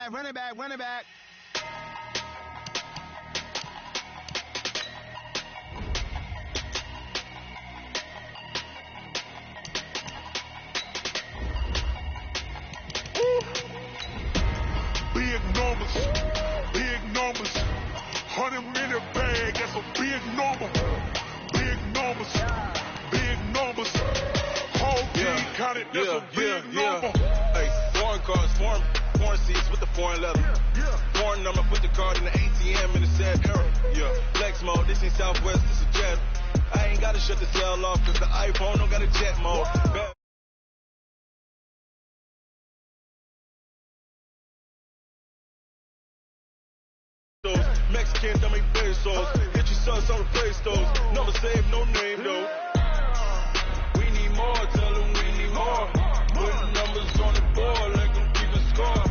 Run it back, run it back. Big numbers, big numbers. 100 in a bag, that's a big number. Big numbers, big numbers. Whole team counted, that's a big number. Hey, foreign cards, foreign seats with the foreign leather. Foreign number, put the card in the ATM in the sad era. Flex mode, this ain't Southwest, this a jet. I ain't gotta shut the cell off, cause the iPhone don't got a jet mode. Mexican, that make pesos. Hit your sons on the Play Stores. Never save, no name, though. We need more, tell them we need more. Putting numbers on the board like I'm keeping score.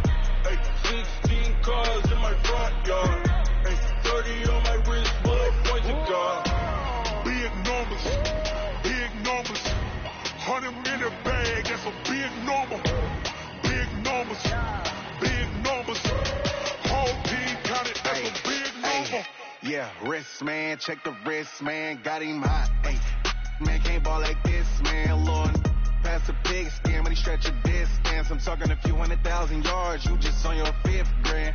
Hey, 16 cars in my front yard. Hey, 30 on my wrist, full points of God. Big numbers, big numbers. 100 in a bag, that's a big number. Big numbers, big numbers. Whole team counted, that's a big number. Yeah, wrist, man, check the wrist, man, got him hot. Hey, man, can't ball like this, man, Lord. Pass a pig skin, but he stretch a distance. I'm talking a few 100,000 yards, you just on your 5th grand.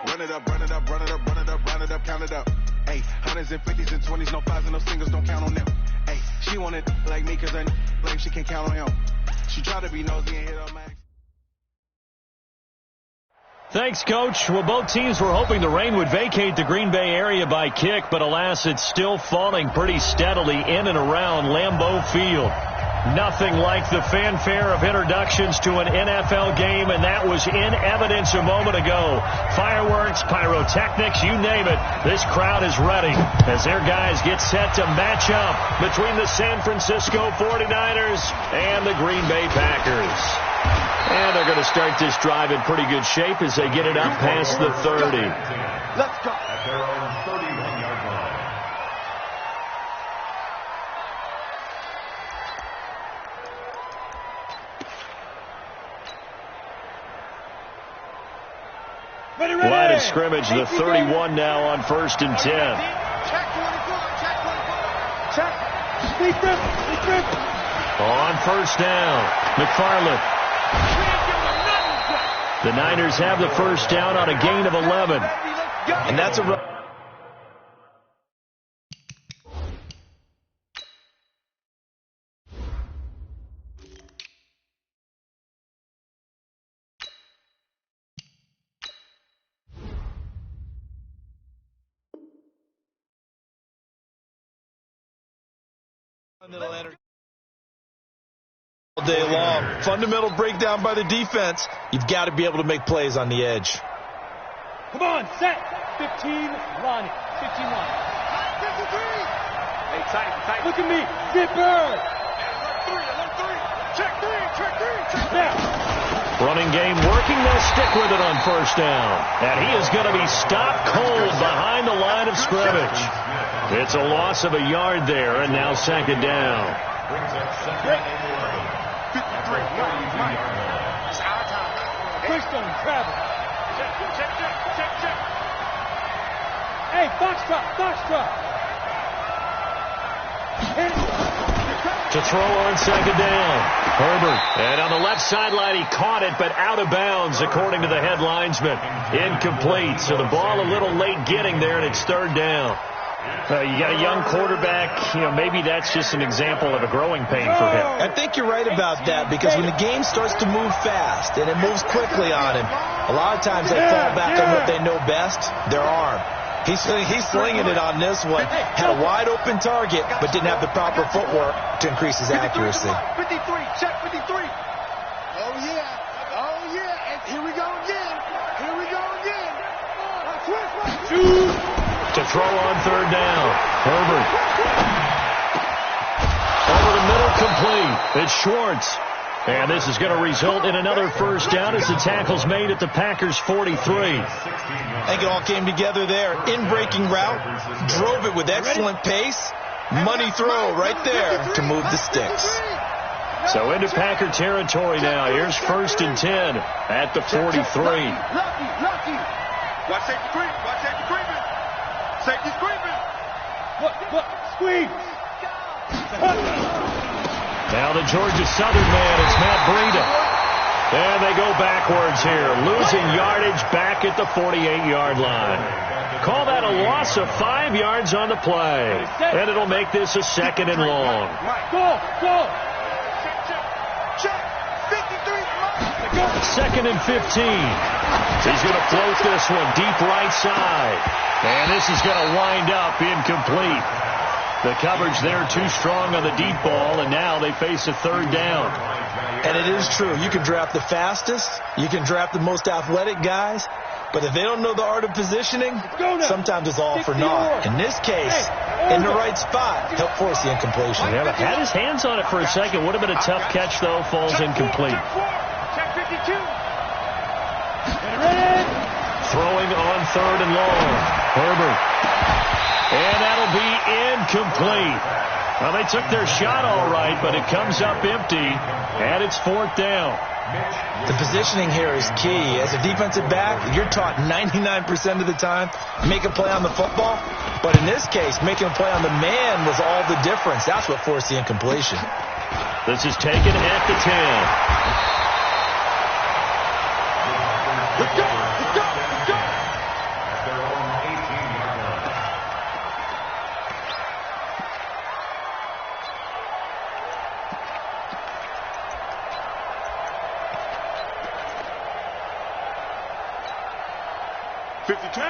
Run it up, run it up, run it up, run it up, run it up, count it up. Hey, hundreds and 50s and 20s, no 5s and no singles, don't count on them. Hey, she wanted like me, cause her like she can't count on him. She tried to be nosy and hit her max. Thanks, Coach. Well, both teams were hoping the rain would vacate the Green Bay area by kick, but alas, it's still falling pretty steadily in and around Lambeau Field. Nothing like the fanfare of introductions to an NFL game, and that was in evidence a moment ago. Fireworks, pyrotechnics, you name it. This crowd is ready as their guys get set to match up between the San Francisco 49ers and the Green Bay Packers. And they're going to start this drive in pretty good shape as they get it up past the 30. Let's go. At their own 31-yard line. Line of scrimmage, the 31 now on 1st and 10. Check 24, check 24. Check. Defense. On 1st down, McFarland. The Niners have the 1st down on a gain of 11. And that's a run. All day long. Fundamental breakdown by the defense. You've got to be able to make plays on the edge. Come on, set. 15, Lonnie. 15, Lonnie. 53. Hey, tight. Look at me. Zipper. Check three. Now. Running game working. They'll stick with it on 1st down. And he is going to be stopped cold behind the line of scrimmage. It's a loss of a yard there, and now 2nd down. Brings up 2nd and 11. 53. It's our time. Quickstone, travel. Check. Hey, Foxtrot. To throw on 2nd down. Herbert. And on the left sideline, he caught it, but out of bounds, according to the head linesman. Incomplete. So the ball a little late getting there, and it's 3rd down. You got a young quarterback, maybe that's just an example of a growing pain for him. I think you're right about that, because when the game starts to move fast and it moves quickly on him, a lot of times they fall back on what they know best, their arm. He's slinging it on this one. Had a wide open target, but didn't have the proper footwork to increase his accuracy. 53, check 53. Oh, yeah. And here we go again. To throw on 3rd down. Herbert. Over the middle, complete. It's Schwartz. And this is going to result in another 1st down as the tackle's made at the Packers' 43. I think it all came together there. In-breaking route, drove it with excellent pace. Money throw right there to move the sticks. So into Packer territory now. Here's 1st and 10 at the 43. Lucky. Watch safety creep. Watch safety creeping. Safety's creeping. Look. Squeeze. Now the Georgia Southern man, it's Matt Breida. And they go backwards here, losing yardage back at the 48-yard line. Call that a loss of 5 yards on the play. And it'll make this a 2nd and long. Go. Check. 53. 2nd and 15. He's going to float this one deep right side. And this is going to wind up incomplete. The coverage there too strong on the deep ball, and now they face a 3rd down. And it is true. You can draft the fastest. You can draft the most athletic guys. But if they don't know the art of positioning, sometimes it's all for naught. In this case, in the right spot, help force the incompletion. Yeah, had his hands on it for a second. Would have been a tough catch, though. Falls incomplete. Check 52. Throwing on 3rd and long. Herbert. And that'll be incomplete. Well, they took their shot all right, but it comes up empty, and it's 4th down. The positioning here is key. As a defensive back, you're taught 99% of the time, make a play on the football. But in this case, making a play on the man was all the difference. That's what forced the incompletion. This is taken at the 10. Let's go.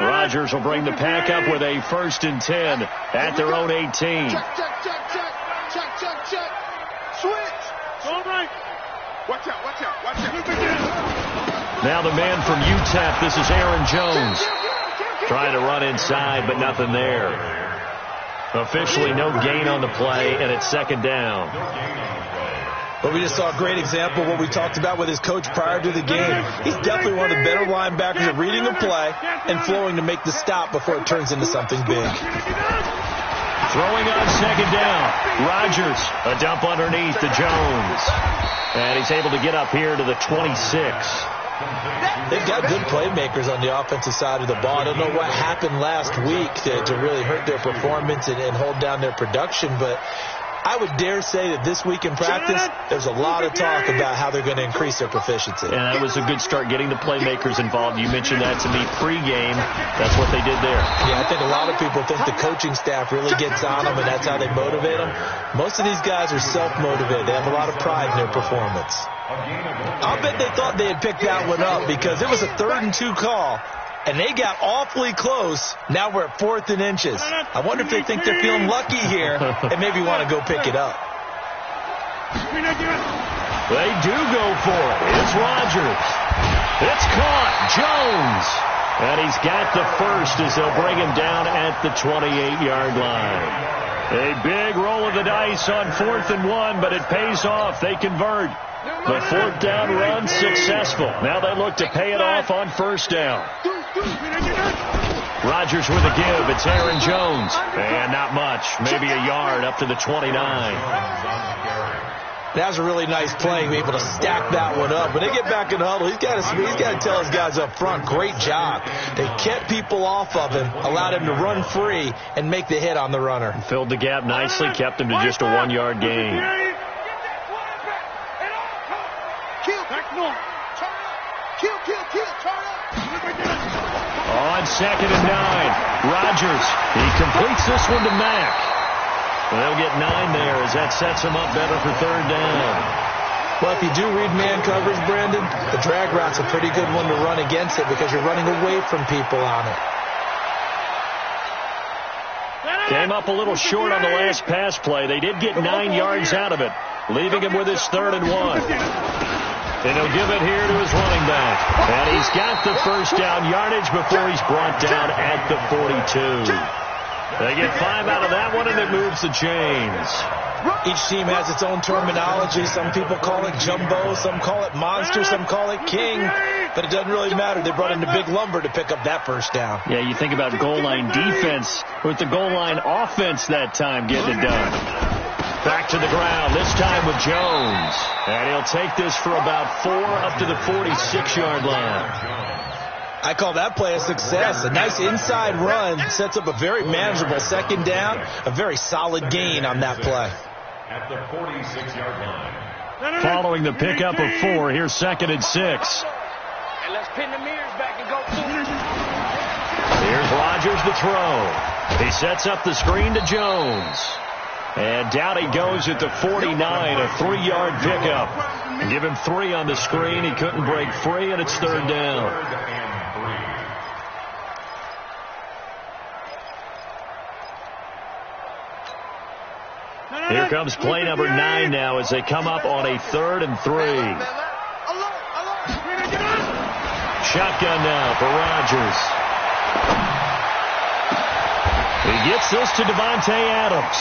Rodgers will bring the pack up with a 1st and 10 at their own 18. Check. Switch. All right. Watch out. Now the man from UTEP, this is Aaron Jones. Trying to run inside, but nothing there. Officially no gain on the play, and it's 2nd down. But we just saw a great example of what we talked about with his coach prior to the game. He's definitely one of the better linebackers at reading a play and flowing to make the stop before it turns into something big. Throwing on 2nd down. Rodgers, a dump underneath to Jones. And he's able to get up here to the 26. They've got good playmakers on the offensive side of the ball. I don't know what happened last week to really hurt their performance and hold down their production, but I would dare say that this week in practice, there's a lot of talk about how they're going to increase their proficiency. And that was a good start, getting the playmakers involved. You mentioned that to me pregame. That's what they did there. Yeah, I think a lot of people think the coaching staff really gets on them, and that's how they motivate them. Most of these guys are self-motivated. They have a lot of pride in their performance. I'll bet they thought they had picked that one up because it was a 3rd and 2 call. And they got awfully close. Now we're at 4th and inches. I wonder if they think they're feeling lucky here and maybe want to go pick it up. They do go for it. It's Rodgers. It's caught. Jones. And he's got the 1st as they'll bring him down at the 28-yard line. A big roll of the dice on 4th and 1, but it pays off. They convert. The 4th down run successful. Now they look to pay it off on 1st down. Rodgers with a give. It's Aaron Jones. And not much. Maybe a yard up to the 29. That was a really nice play, be able to stack that one up. When they get back in the huddle, he's got to tell his guys up front, great job. They kept people off of him, allowed him to run free, and make the hit on the runner. Filled the gap nicely, kept him to just a 1-yard gain. On 2nd and 9, Rodgers. He completes this one to Mack. They'll get 9 there as that sets him up better for 3rd down. Well, if you do read man coverage, Brandon, the drag route's a pretty good one to run against it because you're running away from people on it. Came up a little short on the last pass play. They did get 9 yards out of it, leaving him with his 3rd and 1. And he'll give it here to his running back. And he's got the 1st down yardage before he's brought down at the 42. They get 5 out of that one, and it moves the chains. Each team has its own terminology. Some people call it jumbo, some call it monster, some call it king. But it doesn't really matter. They brought in the big lumber to pick up that 1st down. Yeah, you think about goal line defense with the goal line offense that time getting it done. Back to the ground, this time with Jones. And he'll take this for about 4 up to the 46-yard line. I call that play a success. A nice inside run sets up a very manageable second down. A very solid gain on that play. At the 46-yard line. Following the pickup of 4, here's 2nd and 6. And let's pin the mirrors back and go. Here's Rodgers to throw. He sets up the screen to Jones. And down he goes at the 49, a 3-yard pickup. Give him 3 on the screen. He couldn't break free, and it's 3rd down. Here comes play number 9 now as they come up on a 3rd and 3. Shotgun now for Rodgers. He gets this to Devontae Adams.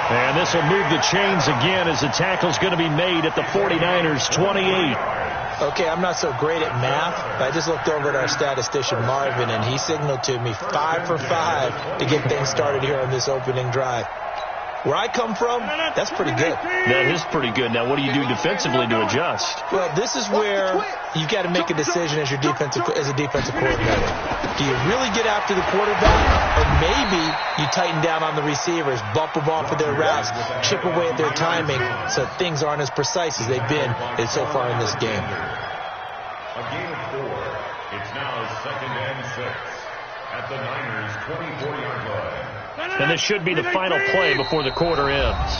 And this will move the chains again as the tackle's going to be made at the 49ers' 28. Okay, I'm not so great at math, but I just looked over at our statistician, Marvin, and he signaled to me 5 for 5 to get things started here on this opening drive. Where I come from, that's pretty good. That is pretty good. Now, what do you do defensively to adjust? Well, this is where you've got to make a decision as a defensive coordinator. Do you really get after the quarterback, or maybe you tighten down on the receivers, bump them off of their routes, chip away at their timing so things aren't as precise as they've been so far in this game? A gain of 4. It's now 2nd and 6 at the Niners' 24-yard line. And this should be the final play before the quarter ends.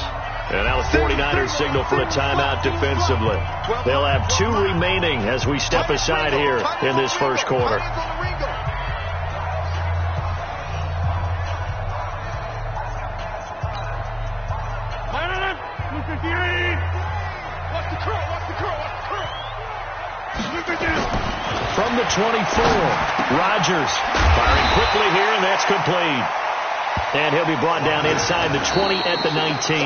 And now the 49ers signal for a timeout defensively. They'll have 2 remaining as we step aside here in this first quarter. From the 24, Rodgers firing quickly here, and that's complete. And he'll be brought down inside the 20 at the 19.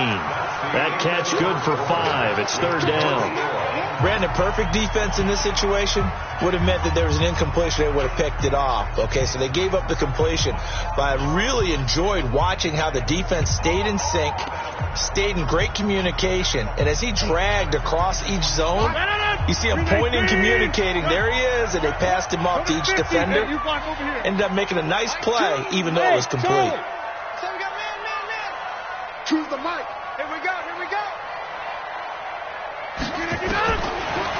That catch good for 5. It's 3rd down. Brandon, perfect defense in this situation would have meant that there was an incompletion. They would have picked it off. Okay, so they gave up the completion. But I really enjoyed watching how the defense stayed in sync, stayed in great communication. And as he dragged across each zone, you see him pointing, communicating. There he is, and they passed him off to each defender. Ended up making a nice play, even though it was complete. Choose the mic. Here we go.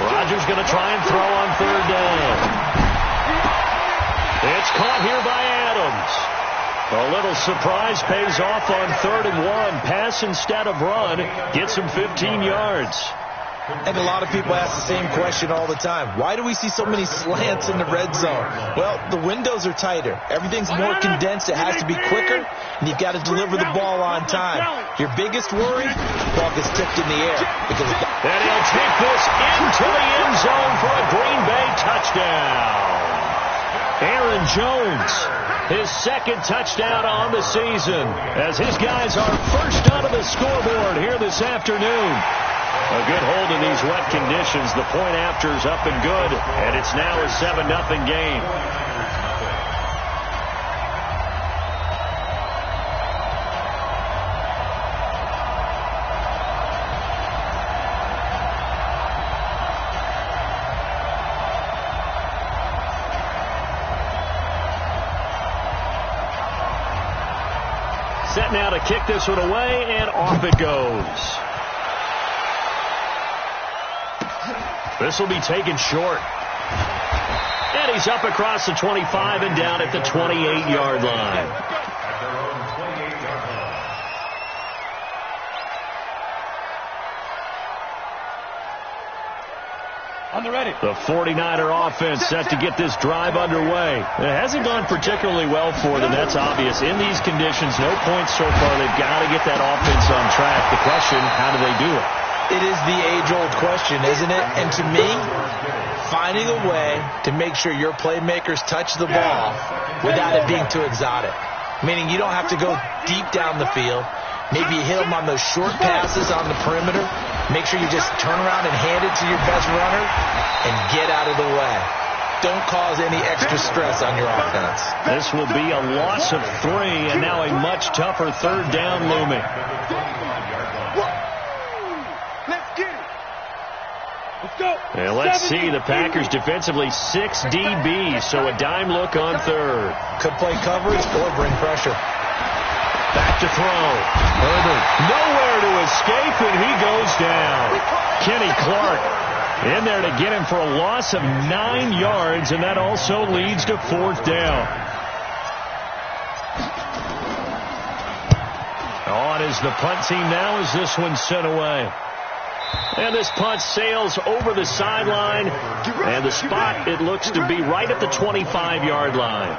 Rodgers going to try and throw on 3rd down. It's caught here by Adams. A little surprise pays off on 3rd and 1. Pass instead of run. Gets him 15 yards. And a lot of people ask the same question all the time. Why do we see so many slants in the red zone? Well, the windows are tighter. Everything's more condensed. It has to be quicker, and you've got to deliver the ball on time. Your biggest worry, the ball gets tipped in the air. And he'll take this into the end zone for a Green Bay touchdown. Aaron Jones, his 2nd touchdown on the season, as his guys are first onto the scoreboard here this afternoon. A good hold in these wet conditions. The point after's up and good, and it's now a 7-0 game. Set now to kick this one away, and off it goes. This will be taken short. And he's up across the 25 and down at the 28-yard line. At their own 28-yard line. On the ready. The 49er offense set to get this drive underway. It hasn't gone particularly well for them. That's obvious. In these conditions, no points so far. They've got to get that offense on track. The question, how do they do it? It is the age-old question, isn't it? And to me, finding a way to make sure your playmakers touch the ball without it being too exotic. Meaning you don't have to go deep down the field. Maybe you hit them on those short passes on the perimeter. Make sure you just turn around and hand it to your best runner and get out of the way. Don't cause any extra stress on your offense. This will be a loss of 3, and now a much tougher 3rd down looming. And let's see, the Packers defensively 6 DBs, so a dime look on third. Could play coverage or bring pressure. Back to throw. Herbert nowhere to escape, and he goes down. Kenny Clark in there to get him for a loss of 9 yards, and that also leads to 4th down. On is the punt team now as this one's sent away. And this punt sails over the sideline, and the spot, it looks to be right at the 25-yard line.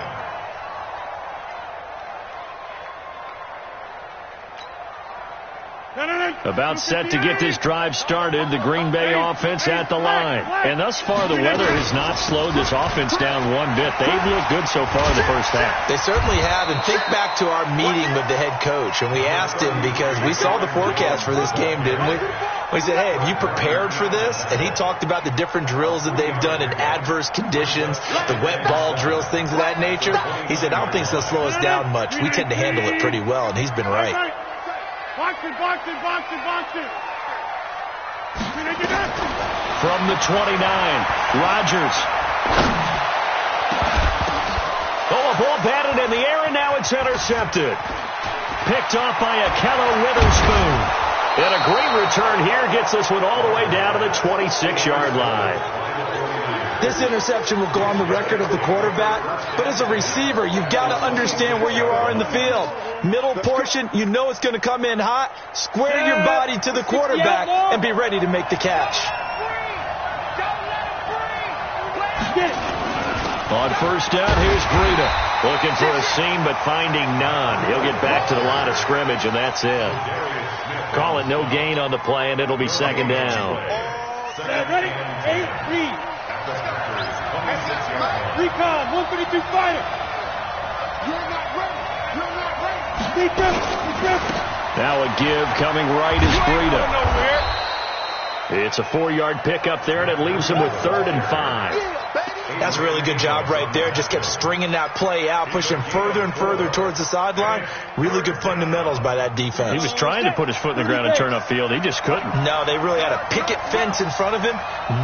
About set to get this drive started, the Green Bay offense at the line. And thus far, the weather has not slowed this offense down one bit. They've looked good so far in the first half. They certainly have. And think back to our meeting with the head coach. And we asked him, because we saw the forecast for this game, didn't we? We said, hey, have you prepared for this? And he talked about the different drills that they've done in adverse conditions, the wet ball drills, things of that nature. He said, I don't think it's going to slow us down much. We tend to handle it pretty well, and he's been right. Boxing. From the 29, Rodgers. Oh, a ball batted in the air, and now it's intercepted. Picked off by Akello Witherspoon. And a great return here gets this one all the way down to the 26-yard line. This interception will go on the record of the quarterback, but as a receiver, you've got to understand where you are in the field. Middle portion, you know it's going to come in hot. Square your body to the quarterback and be ready to make the catch. On first down, here's Breida. Looking for a seam, but finding none. He'll get back to the line of scrimmage, and that's it. Call it no gain on the play, and it'll be 2nd down. Ready? 8, lead. Recon, 152 fighter. You're not ready. Now a give coming right is Breida. It's a 4-yard pickup there, and it leaves him with 3rd and 5. That's a really good job right there. Just kept stringing that play out, pushing further and further towards the sideline. Really good fundamentals by that defense. He was trying to put his foot in the ground and turn upfield. He just couldn't. No, they really had a picket fence in front of him.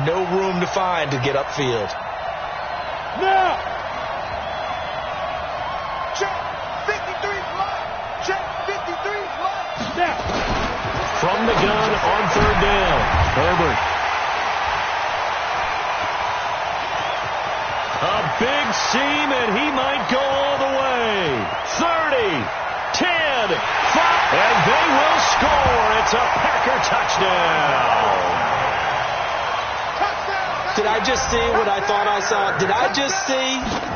No room to find to get upfield. Now! Check 53 block. Check 53 block. Now! From the gun on 3rd down, Herbert. A big seam, and he might go all the way. 30, 10, 5, and they will score. It's a Packer touchdown. Did I just see what I thought I saw? Did I just see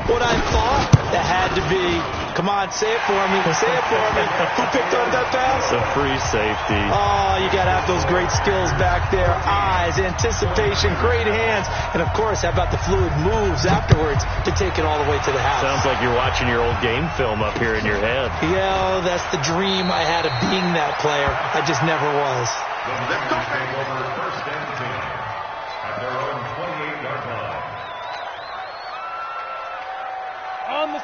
what I thought? That had to be. Come on, say it for me. Say it for me. Who picked up that pass? It's a free safety. Oh, you got to have those great skills back there. Eyes, anticipation, great hands. And, of course, how about the fluid moves afterwards to take it all the way to the house? Sounds like you're watching your old game film up here in your head. Yeah, that's the dream I had of being that player. I just never was. Let's go. Over 1st and 10 at their own 28-yard line.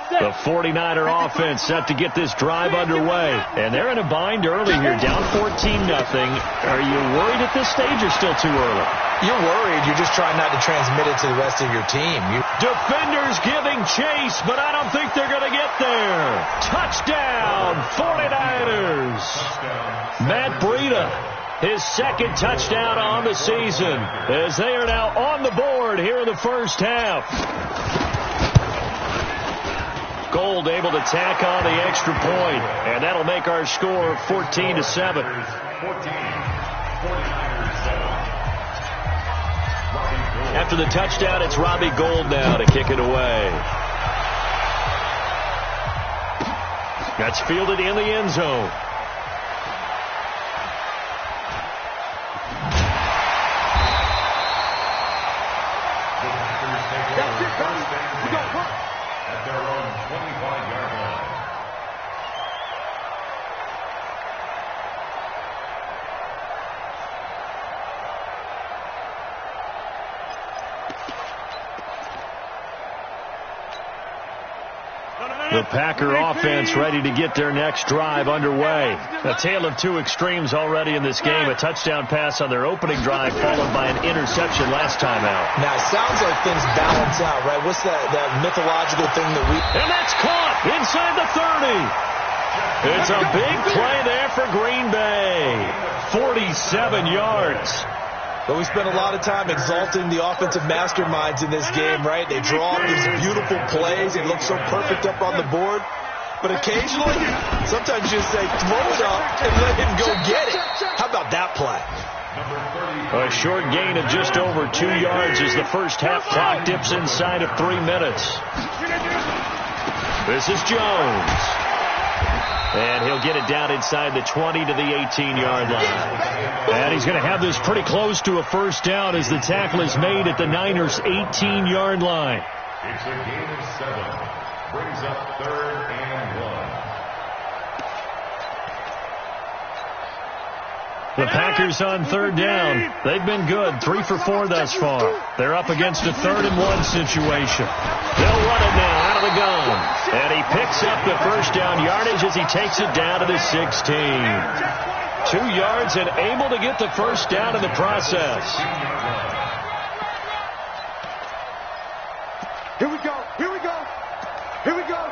The 49er offense set to get this drive underway. And they're in a bind early here, down 14-0. Are you worried at this stage or still too early? You're worried. You're just trying not to transmit it to the rest of your team. Defenders giving chase, but I don't think they're going to get there. Touchdown, 49ers. Matt Breida, his 2nd touchdown on the season, as they are now on the board here in the first half. Gold able to tack on the extra point, and that'll make our score 14-7. After the touchdown, it's Robbie Gould now to kick it away. That's fielded in the end zone. That's it, baby. We got work. At their own 25-yard line. The Packer offense ready to get their next drive underway. A tale of two extremes already in this game. A touchdown pass on their opening drive followed by an interception last time out. Now, it sounds like things balance out, right? What's that mythological thing that we... And that's caught inside the 30. It's a big play there for Green Bay. 47 yards. But we spent a lot of time exalting the offensive masterminds in this game, right? They draw up these beautiful plays. They look so perfect up on the board. But occasionally, sometimes you just say, throw it up and let him go get it. How about that play? A short gain of just over 2 yards as the first half clock dips inside of 3 minutes. This is Jones. And he'll get it down inside the 20 to the 18-yard line. And he's going to have this pretty close to a first down as the tackle is made at the Niners' 18-yard line. It's a gain of 7. Brings up 3rd and 1. The Packers on 3rd down. They've been good, 3 for 4 thus far. They're up against a 3rd and 1 situation. They'll run it now out of the gun. And he picks up the first down yardage as he takes it down to the 16. 2 yards and able to get the first down in the process. Here we go. Here we go. Here we go.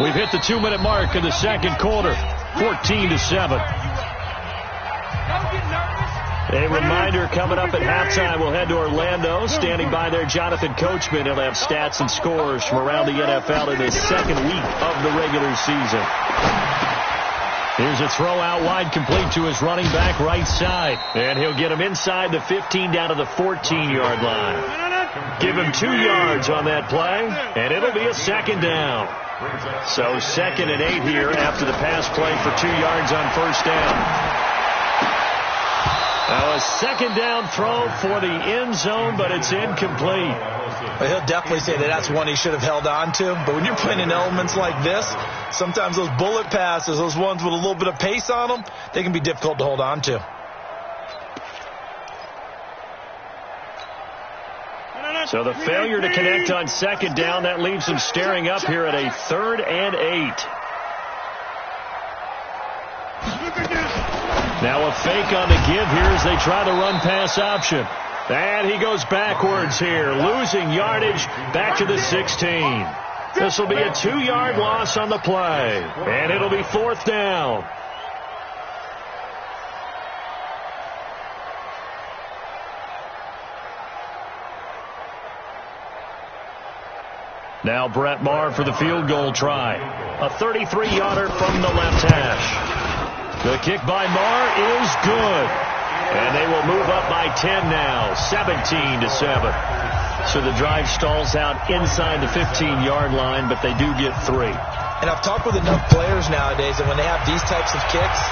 We've hit the 2-minute mark in the second quarter. 14-7. A reminder coming up at halftime. We'll head to Orlando. Standing by there, Jonathan Coachman. He'll have stats and scores from around the NFL in the second week of the regular season. Here's a throw out wide, complete to his running back right side. And he'll get him inside the 15 down to the 14-yard line. Give him 2 yards on that play, and it'll be a second down. So 2nd and 8 here after the pass play for 2 yards on first down. Now a second down throw for the end zone, but it's incomplete. Well, he'll definitely say that that's one he should have held on to. But when you're playing in elements like this, sometimes those bullet passes, those ones with a little bit of pace on them, they can be difficult to hold on to. So the failure to connect on second down, that leaves them staring up here at a 3rd and 8. Now a fake on the give here as they try the run-pass option. And he goes backwards here, losing yardage back to the 16. This will be a 2-yard loss on the play, and it'll be 4th down. Now Brett Maher for the field goal try. A 33-yarder from the left hash. The kick by Maher is good. And they will move up by 10 now, 17-7. So the drive stalls out inside the 15-yard line, but they do get 3. And I've talked with enough players nowadays that when they have these types of kicks,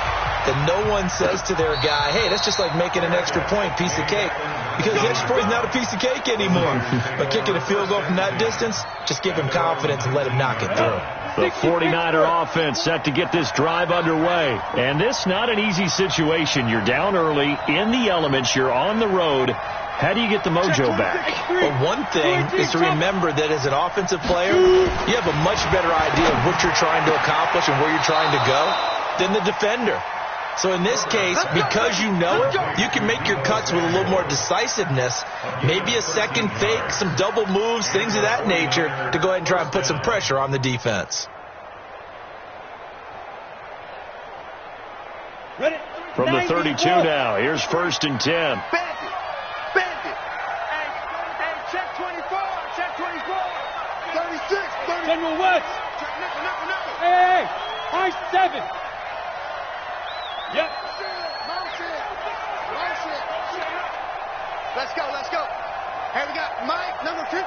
that no one says to their guy, hey, that's just like making an extra point, piece of cake. Because the extra point is not a piece of cake anymore. But kicking a field goal from that distance, just give him confidence and let him knock it through. The 49er offense set to get this drive underway. And this not an easy situation. You're down early, in the elements, you're on the road. How do you get the mojo back? Well, one thing is to remember that as an offensive player, you have a much better idea of what you're trying to accomplish and where you're trying to go than the defender. So in this case, because you know it, you can make your cuts with a little more decisiveness, maybe a second fake, some double moves, things of that nature, to go ahead and try and put some pressure on the defense. From the 32 now, here's 1st and 10. Bandit. Hey, check 24. Check 24. 36. 30. General West. Nickel. Hey, high 7. Yep. Let's go. Hey, we got Mike, number 53.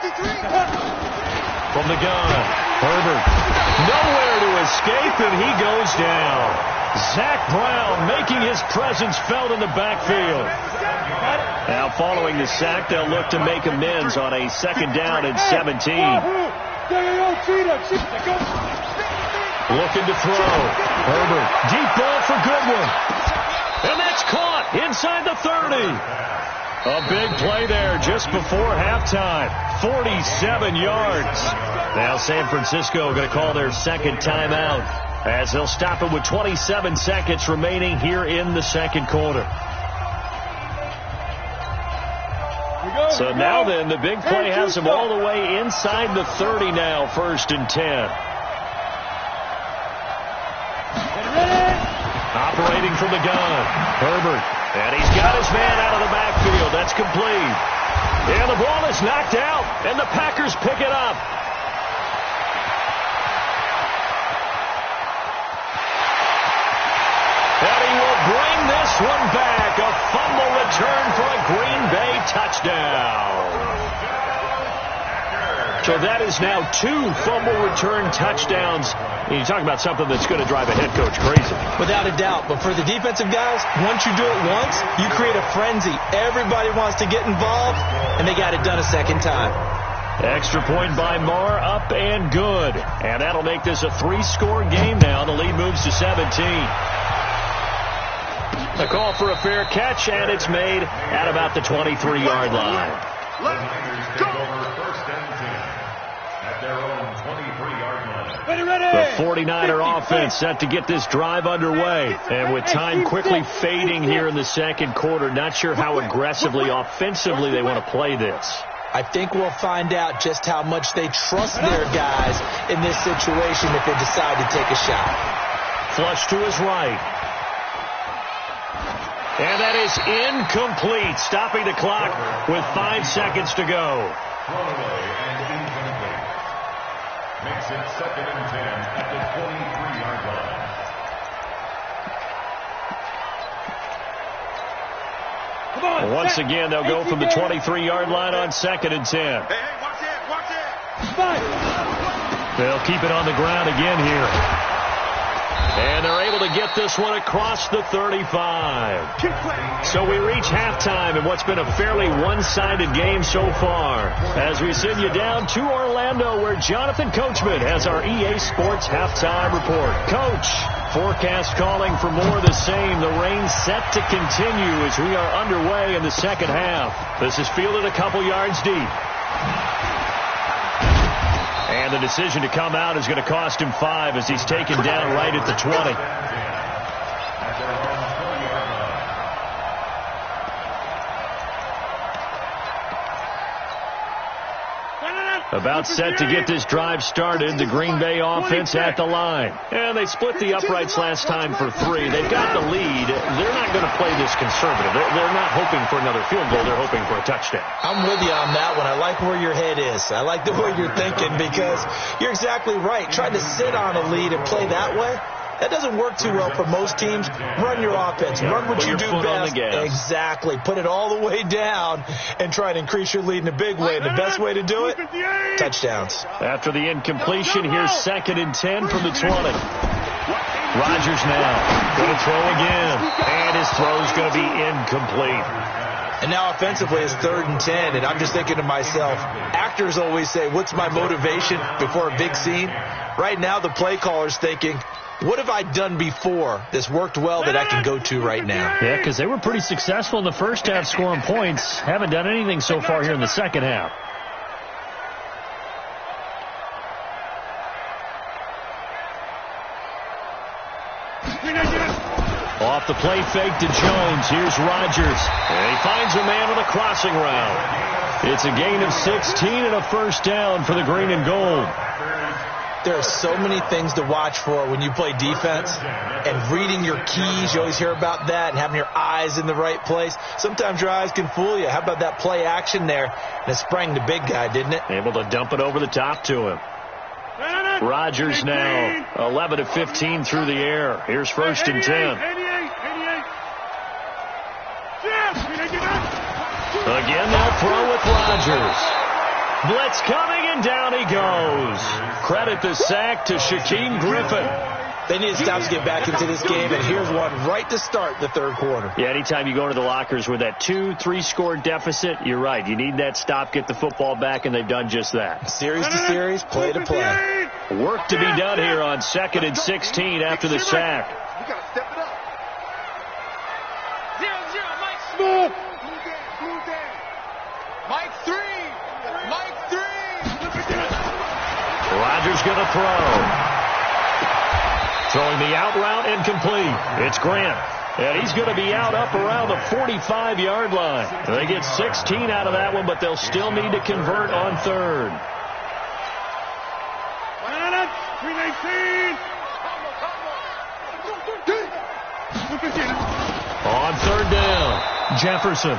From the gun, Herbert. Nowhere to escape, and he goes down. Zach Brown making his presence felt in the backfield. Now following the sack, they'll look to make amends on a 2nd down and 17. Looking to throw. Herbert, deep ball for Goodwin. And that's caught inside the 30. A big play there just before halftime. 47 yards. Now San Francisco going to call their second timeout as they'll stop it with 27 seconds remaining here in the second quarter. So now then, the big play has them all the way inside the 30 now, 1st and 10. Operating from the gun, Herbert. And he's got his man out of the backfield. That's complete. And the ball is knocked out, and the Packers pick it up. And he will bring this one back. A fumble return for a Green Bay touchdown. So that is now 2 fumble return touchdowns. And you talk about something that's going to drive a head coach crazy. Without a doubt. But for the defensive guys, once you do it once, you create a frenzy. Everybody wants to get involved, and they got it done a second time. Extra point by Marr, up and good. And that'll make this a 3-score game now. The lead moves to 17. A call for a fair catch, and it's made at about the 23-yard line. Niners take over 1st and 10 at their own 23-yard line. The 49er offense set to get this drive underway. And with time quickly fading here in the second quarter, not sure how aggressively, offensively they want to play this. I think we'll find out just how much they trust their guys in this situation if they decide to take a shot. Flush to his right. And that is incomplete, stopping the clock with 5 seconds to go. Thrown away and incomplete. Makes it 2nd and 10 at the 23-yard line. Once again, they'll go from the 23-yard line on 2nd and 10. Hey, watch it. They'll keep it on the ground again here. And they're able to get this one across the 35. So we reach halftime in what's been a fairly one-sided game so far. As we send you down to Orlando, where Jonathan Coachman has our EA Sports halftime report. Coach, forecast calling for more of the same. The rain set to continue as we are underway in the second half. This is fielded a couple yards deep. And the decision to come out is going to cost him 5 as he's taken down right at the 20. About set to get this drive started, the Green Bay offense at the line. And they split the uprights last time for 3. They've got the lead. They're not going to play this conservative. They're not hoping for another field goal. They're hoping for a touchdown. I'm with you on that one. I like where your head is. I like the way you're thinking because you're exactly right. Trying to sit on a lead and play that way, that doesn't work too well for most teams. Run your offense. Run what you do best. Exactly. Put it all the way down and try to increase your lead in a big way. And the best way to do it, touchdowns. After the incompletion, here's 2nd and 10 from the 20. Rodgers now going to throw again. And his throw's going to be incomplete. And now offensively it's 3rd and 10. And I'm just thinking to myself, actors always say, what's my motivation before a big scene? Right now the play caller's thinking, what have I done before that's worked well that I can go to right now? Yeah, because they were pretty successful in the first half scoring points. Haven't done anything so far here in the second half. Off the play fake to Jones. Here's Rodgers. And he finds a man on a crossing route. It's a gain of 16 and a 1st down for the green and gold. There are so many things to watch for when you play defense, and reading your keys, you always hear about that, and having your eyes in the right place. Sometimes your eyes can fool you. How about that play action there? And it sprang the big guy, didn't it? Able to dump it over the top to him. Rodgers now 11 of 15 through the air. Here's 1st and 10. Again, they'll throw with Rodgers. Blitz coming, and down he goes. Credit the sack to Shaquem Griffin. They need to stop to get back into this game, and here's one right to start the 3rd quarter. Yeah, anytime you go into the lockers with that 2-3 deficit, you're right. You need that stop, get the football back, and they've done just that. Series to series, play to play. Work to be done here on 2nd and 16 after the sack. We got to step it up. 0-0, Mike Smooth. Blue down. Rodgers going to throw. Throwing the out route incomplete. It's Grant. And he's going to be out up around the 45-yard line. They get 16 out of that one, but they'll still need to convert on third. 319. On third down, Jefferson.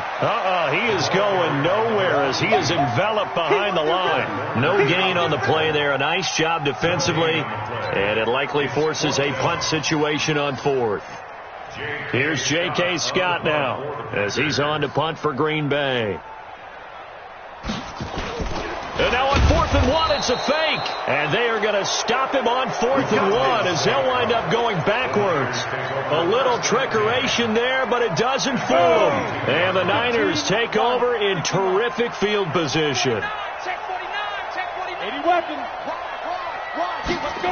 He is going nowhere as he is enveloped behind the line. No gain on the play there. A nice job defensively, and it likely forces a punt situation on fourth. Here's J.K. Scott now as he's on to punt for Green Bay. And now on 4th and 1, it's a fake. And they are going to stop him on 4th and 1 as they'll wind up going backwards. A little trickeration there, but it doesn't fool them. And the Niners take over in terrific field position. Check 49. 80 weapons. Let's go.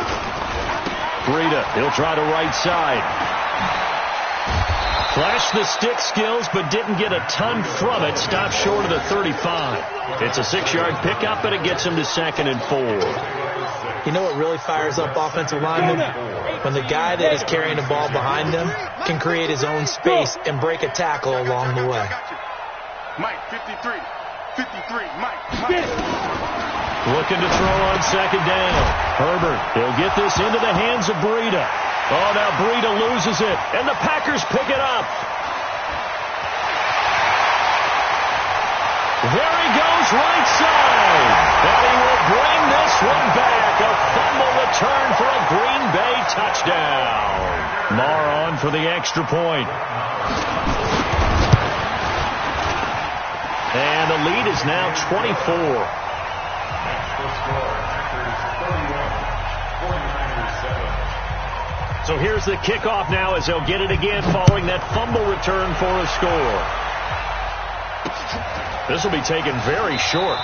Breida, he'll try to right side. Flashed the stick skills, but didn't get a ton from it. Stopped short of the 35. It's a 6-yard pickup, and it gets him to 2nd and 4. You know what really fires up offensive linemen? When the guy that is carrying the ball behind them can create his own space and break a tackle along the way. Mike, 53. 53, Mike. Looking to throw on 2nd down. Herbert, he'll get this into the hands of Breida. Oh, now Breida loses it, and the Packers pick it up. There he goes, right side. And he will bring this one back. A fumble return for a Green Bay touchdown. Marr on for the extra point. And the lead is now 24. So here's the kickoff now as they'll get it again following that fumble return for a score. This will be taken very short.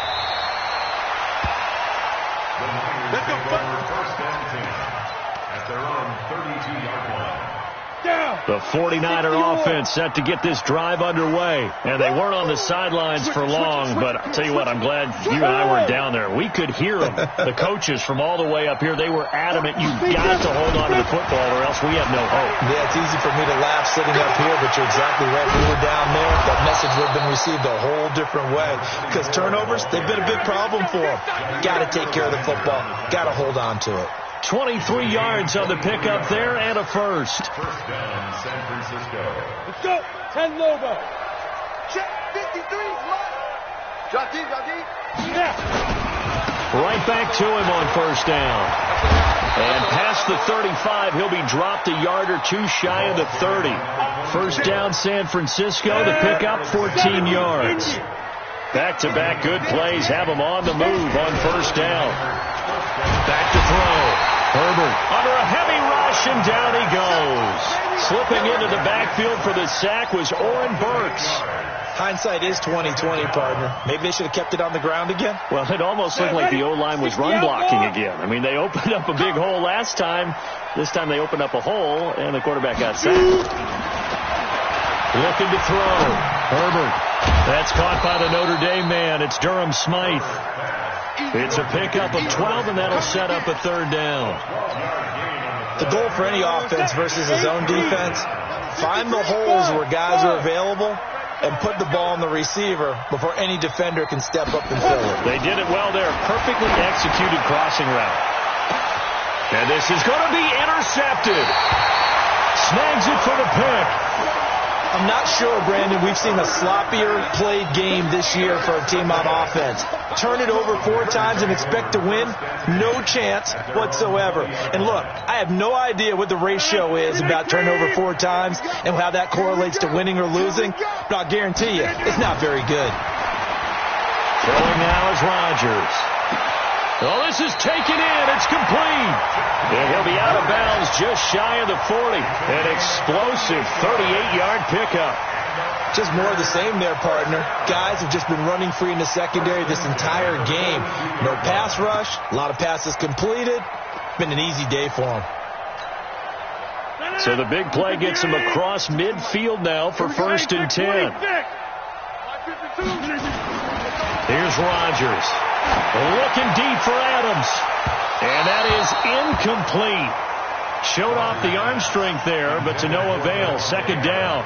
Let's go. First and 10 at their own 32-yard line. The 49er offense set to get this drive underway. And they weren't on the sidelines for long, but I'll tell you what, I'm glad you and I weren't down there. We could hear them. The coaches from all the way up here, they were adamant, you've got to hold on to the football or else we have no hope. Yeah, it's easy for me to laugh sitting up here, but you're exactly right. We were down there. That message would have been received a whole different way. Because turnovers, they've been a big problem for them. Got to take care of the football. Got to hold on to it. 23 yards on the pickup there and a first. First down, San Francisco. Let's go. 10 Lobo. Check 53, Mike. Jackie. Yeah. Right back to him on first down. And past the 35, he'll be dropped a yard or two shy of the 30. First down, San Francisco. The pickup, 14 yards. Back-to-back good plays have him on the move on first down. Back to throw. Herbert under a heavy rush, and down he goes. Slipping into the backfield for the sack was Oren Burks. Hindsight is 20/20, partner. Maybe they should have kept it on the ground again. Well, it almost looked like the O-line was run blocking again. I mean, they opened up a big hole last time. This time they opened up a hole, and the quarterback got sacked. Looking to throw. Herbert. That's caught by the Notre Dame man. It's Durham Smythe. It's a pickup of 12, and that'll set up a third down. The goal for any offense versus his own defense, find the holes where guys are available and put the ball on the receiver before any defender can step up and fill it. They did it well there. Perfectly executed crossing route. And this is going to be intercepted. Snags it for the pick. I'm not sure, Brandon, we've seen a sloppier played game this year for a team on offense. Turn it over 4 times and expect to win? No chance whatsoever. And look, I have no idea what the ratio is about turnover 4 times and how that correlates to winning or losing, but I'll guarantee you, it's not very good. Throwing now is Rodgers. Oh, this is taken in. It's complete. And he'll be out of bounds just shy of the 40. An explosive 38-yard pickup. Just more of the same there, partner. Guys have just been running free in the secondary this entire game. No pass rush, a lot of passes completed. Been an easy day for them. So the big play gets him across midfield now for 1st and 10. Here's Rodgers. Looking deep for Adams. And that is incomplete. Showed off the arm strength there, but to no avail. Second down.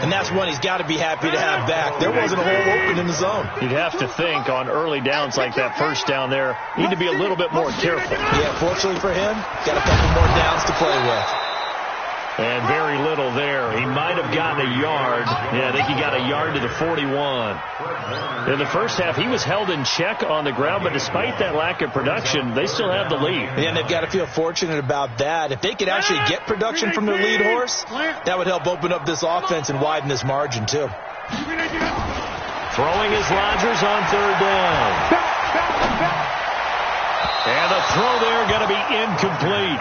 And that's one he's got to be happy to have back. There wasn't a hole open in the zone. You'd have to think on early downs like that first down there, need to be a little bit more careful. Yeah, fortunately for him, got a couple more downs to play with. And very little there. He might have gotten a yard. Yeah, I think he got a yard to the 41. In the first half, he was held in check on the ground, but despite that lack of production, they still have the lead. Yeah, and they've got to feel fortunate about that. If they could actually get production from their lead horse, that would help open up this offense and widen this margin, too. Throwing is Rodgers on third down. And the throw there going to be incomplete.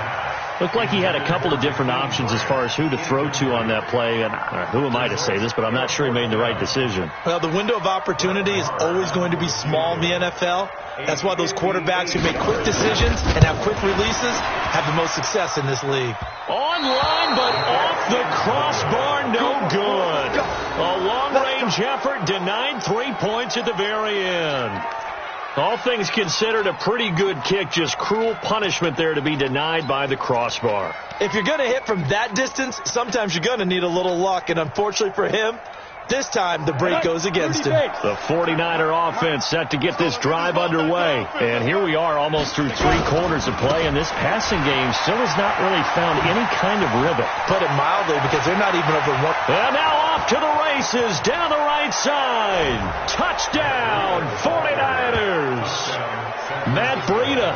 Looked like he had a couple of different options as far as who to throw to on that play. And who am I to say this, but I'm not sure he made the right decision. Well, the window of opportunity is always going to be small in the NFL. That's why those quarterbacks who make quick decisions and have quick releases have the most success in this league. Online, but off the crossbar, no good. A long-range effort denied 3 points at the very end. All things considered, a pretty good kick, just cruel punishment there to be denied by the crossbar. If you're going to hit from that distance, sometimes you're going to need a little luck, and unfortunately for him, this time the break goes against him. The 49er offense set to get this drive underway. And here we are almost through 3 quarters of play, and this passing game still has not really found any kind of rhythm. Put it mildly, because they're not even over one. And now off to the races down the right side. Touchdown, 49ers. Matt Breida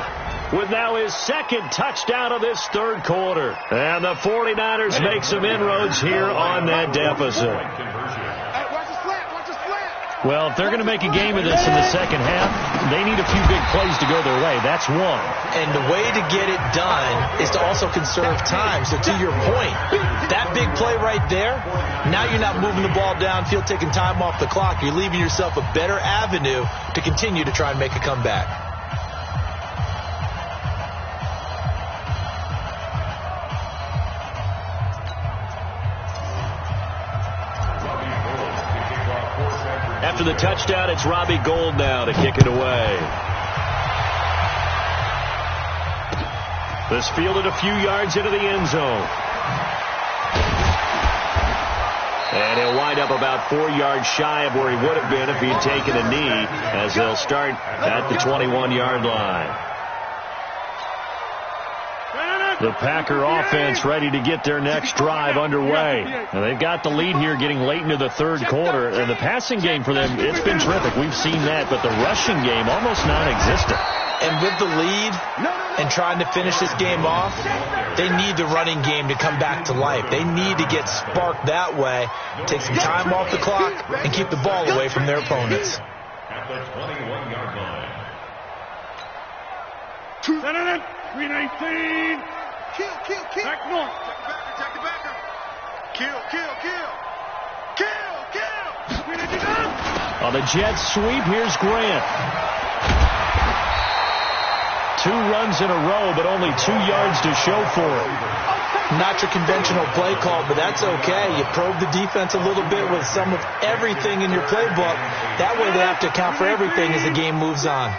with now his second touchdown of this third quarter. And the 49ers make some inroads here on that deficit. Well, if they're going to make a game of this in the second half, they need a few big plays to go their way. That's one. And the way to get it done is to also conserve time. So to your point, that big play right there, now you're not moving the ball downfield, taking time off the clock. You're leaving yourself a better avenue to continue to try and make a comeback. After the touchdown, it's Robbie Gould now to kick it away. This fielded a few yards into the end zone. And he'll wind up about 4 yards shy of where he would have been if he had taken a knee, as they'll start at the 21-yard line. The Packer offense ready to get their next drive underway. And they've got the lead here getting late into the third quarter. And the passing game for them, it's been terrific. We've seen that. But the rushing game, almost non-existent. And with the lead and trying to finish this game off, they need the running game to come back to life. They need to get sparked that way, take some time off the clock, and keep the ball away from their opponents. At the 21-yard line. 319. Kill. Back north. Check the backer. Kill. On the jet sweep, here's Grant. 2 runs in a row, but only 2 yards to show for it. Not your conventional play call, but that's okay. You probe the defense a little bit with some of everything in your playbook. That way they have to account for everything as the game moves on.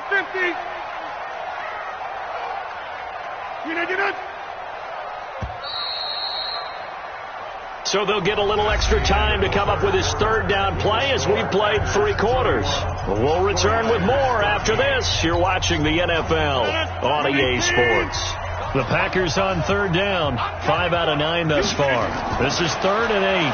50. So they'll get a little extra time to come up with his third down play as we played 3 quarters. We'll return with more after this. You're watching the NFL on EA Sports. The Packers on third down. 5 out of 9 thus far. This is 3rd and 8.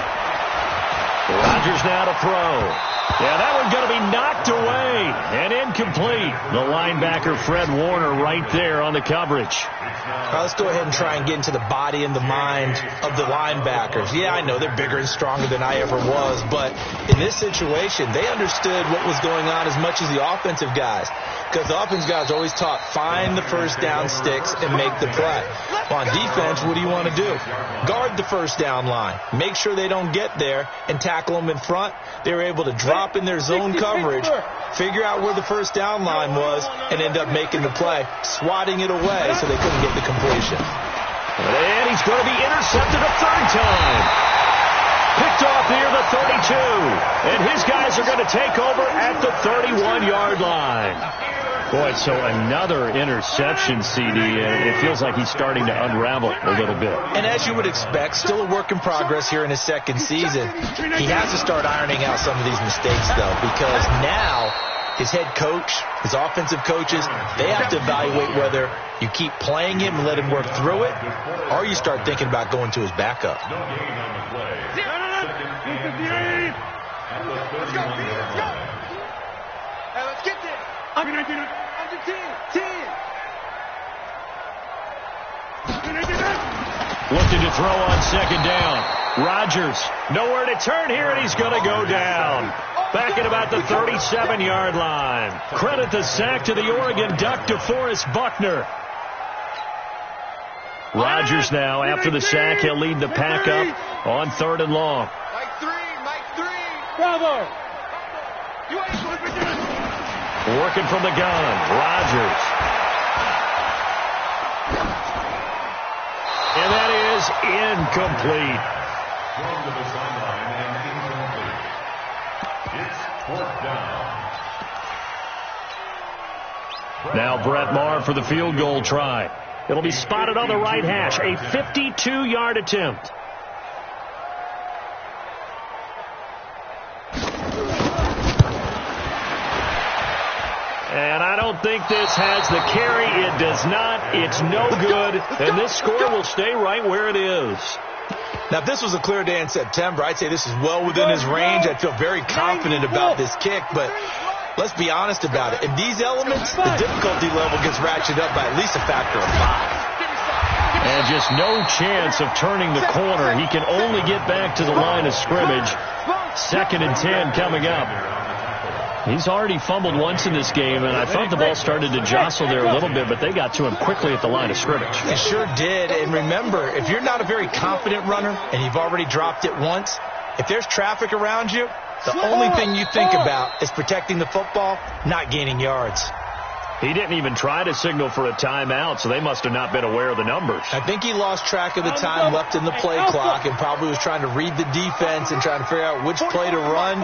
Rodgers now to throw. Yeah, that one's going to be knocked away and incomplete. The linebacker, Fred Warner, right there on the coverage. All right, let's go ahead and try and get into the body and the mind of the linebackers. Yeah, I know they're bigger and stronger than I ever was, but in this situation, they understood what was going on as much as the offensive guys. Because the offensive guys are always taught, find the first down sticks and make the play. Well, on defense, what do you want to do? Guard the first down line. Make sure they don't get there and tackle them in front. They were able to drop in their zone coverage, figure out where the first down line was, and end up making the play, swatting it away so they couldn't get the completion. And he's going to be intercepted a third time. picked off near the 32. And his guys are going to take over at the 31-yard line. Boy, so another interception, CD, and it feels like he's starting to unravel a little bit. And as you would expect, still a work in progress here in his second season. He has to start ironing out some of these mistakes, though, because now his head coach, his offensive coaches, they have to evaluate whether you keep playing him and let him work through it, or you start thinking about going to his backup. Let's go, let's go. Hey, let's get there. Under 10. Looking to throw on second down. Rodgers, nowhere to turn here, and he's going to go down. Back at about the 37-yard line. Credit the sack to the Oregon Duck, DeForest Buckner. Rodgers now, after the sack, he'll lead the pack up on 3rd and long. Mike 3. Bravo. You ain't supposed to be doing it. Working from the gun, Rodgers. And that is incomplete. Thrown to the sideline and incomplete. It's 4th down. Now Brett Maher for the field goal try. It'll be spotted on the right hash. A 52-yard attempt. And I don't think this has the carry. It does not. It's no good. And this score will stay right where it is. Now, if this was a clear day in September, I'd say this is well within his range. I'd feel very confident about this kick, but let's be honest about it. In these elements, the difficulty level gets ratcheted up by at least a factor of 5. And just no chance of turning the corner. He can only get back to the line of scrimmage. 2nd and 10 coming up. He's already fumbled once in this game, and I thought the ball started to jostle there a little bit, but they got to him quickly at the line of scrimmage. It sure did. And remember, if you're not a very confident runner and you've already dropped it once, if there's traffic around you, the only thing you think about is protecting the football, not gaining yards. He didn't even try to signal for a timeout, so they must have not been aware of the numbers. I think he lost track of the time left in the play clock and probably was trying to read the defense and trying to figure out which play to run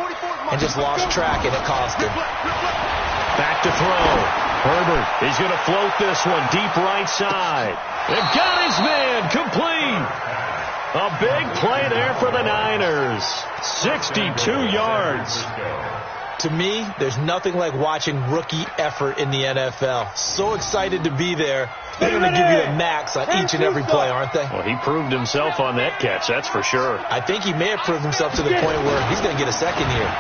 and just lost track, and it cost him. Back to throw. Herbert, he's going to float this one deep right side. And got his man complete. A big play there for the Niners. 62 yards. To me, there's nothing like watching rookie effort in the NFL. So excited to be there. They're going to give you the max on each and every play, aren't they? Well, he proved himself on that catch, that's for sure. I think he may have proved himself to the point where he's going to get a second here.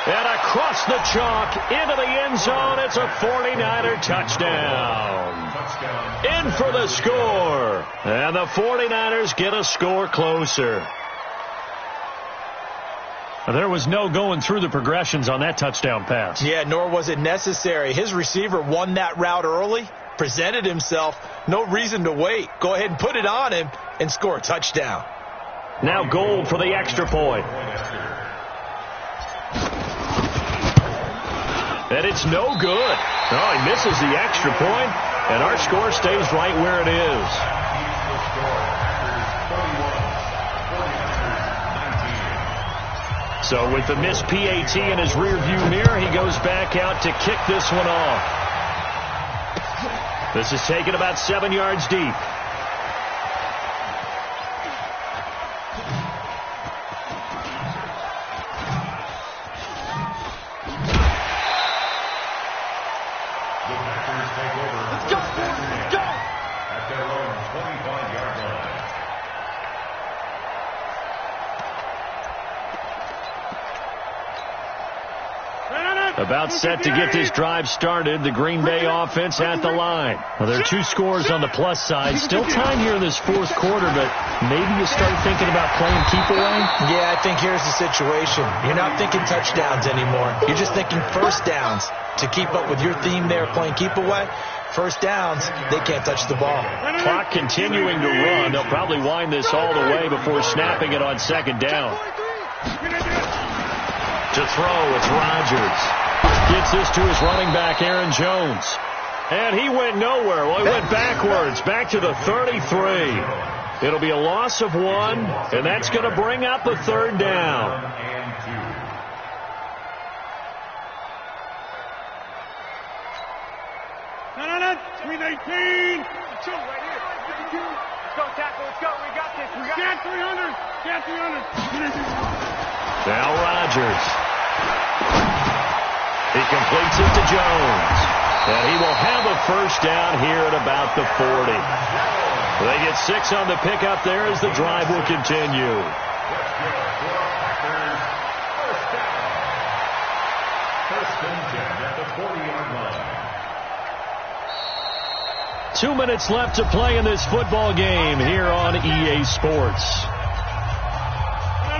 And across the chalk, into the end zone, it's a 49er touchdown. In for the score. And the 49ers get a score closer. There was no going through the progressions on that touchdown pass. Yeah, nor was it necessary. His receiver won that route early, presented himself, no reason to wait. Go ahead and put it on him and score a touchdown. Now Gold for the extra point. And it's no good. Oh, he misses the extra point, and our score stays right where it is. So with the missed PAT in his rearview mirror, he goes back out to kick this one off. This is taken about 7 yards deep. About set to get this drive started. The Green Bay offense at the line. Well, there are 2 scores on the plus side. Still time here in this 4th quarter, but maybe you start thinking about playing keep away? Yeah, I think here's the situation. You're not thinking touchdowns anymore. You're just thinking first downs. To keep up with your theme there, playing keep away, first downs, they can't touch the ball. Clock continuing to run. They'll probably wind this all the way before snapping it on second down. To throw, it's Rodgers. Gets this to his running back, Aaron Jones. And he went nowhere. Well, he went backwards, back to the 33. It'll be a loss of 1, and that's going to bring up a 3rd down. No. 319. 2 right here. 52. Go, tackle. Let's go. We got this. We got 300. Got 300. Now Rodgers. He completes it to Jones. And he will have a 1st down here at about the 40. They get 6 on the pickup there as the drive will continue. First and 10 at the 40-yard line. 2 minutes left to play in this football game here on EA Sports.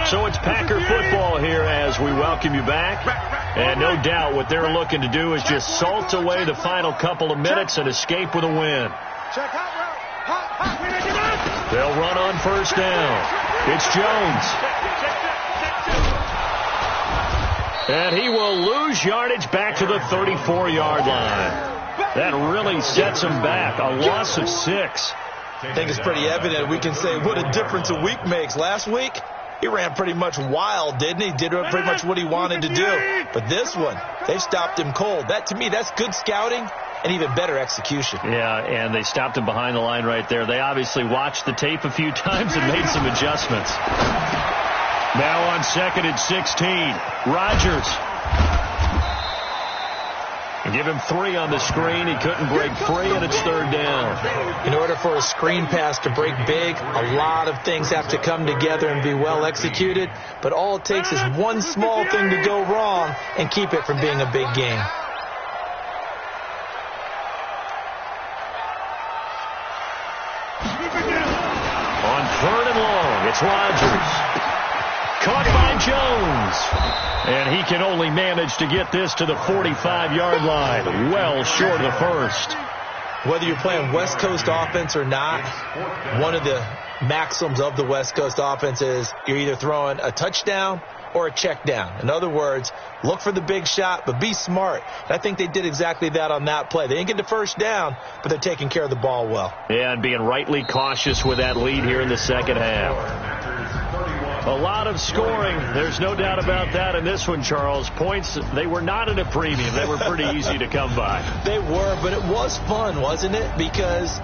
So it's Packer football here as we welcome you back. And no doubt what they're looking to do is just salt away the final couple of minutes and escape with a win. They'll run on 1st down. It's Jones. And he will lose yardage back to the 34-yard line. That really sets him back. A loss of 6. I think it's pretty evident. We can say what a difference a week makes. Last week, he ran pretty much wild, didn't he? Did pretty much what he wanted to do. But this one, they stopped him cold. That, to me, that's good scouting and even better execution. Yeah, and they stopped him behind the line right there. They obviously watched the tape a few times and made some adjustments. Now on 2nd and 16, Rodgers. Give him 3 on the screen. He couldn't break free, and it's 3rd down. In order for a screen pass to break big, a lot of things have to come together and be well executed. But all it takes is one small thing to go wrong and keep it from being a big game. On 3rd and long, it's Rodgers. Caught by Jones. And he can only manage to get this to the 45-yard line. Well short of the 1st. Whether you're playing West Coast offense or not, one of the maxims of the West Coast offense is you're either throwing a touchdown or a check down. In other words, look for the big shot, but be smart. And I think they did exactly that on that play. They didn't get the 1st down, but they're taking care of the ball well. Yeah, and being rightly cautious with that lead here in the 2nd half. A lot of scoring. There's no doubt about that in this one, Charles. Points, they were not at a premium. They were pretty easy to come by. They were, but it was fun, wasn't it? Because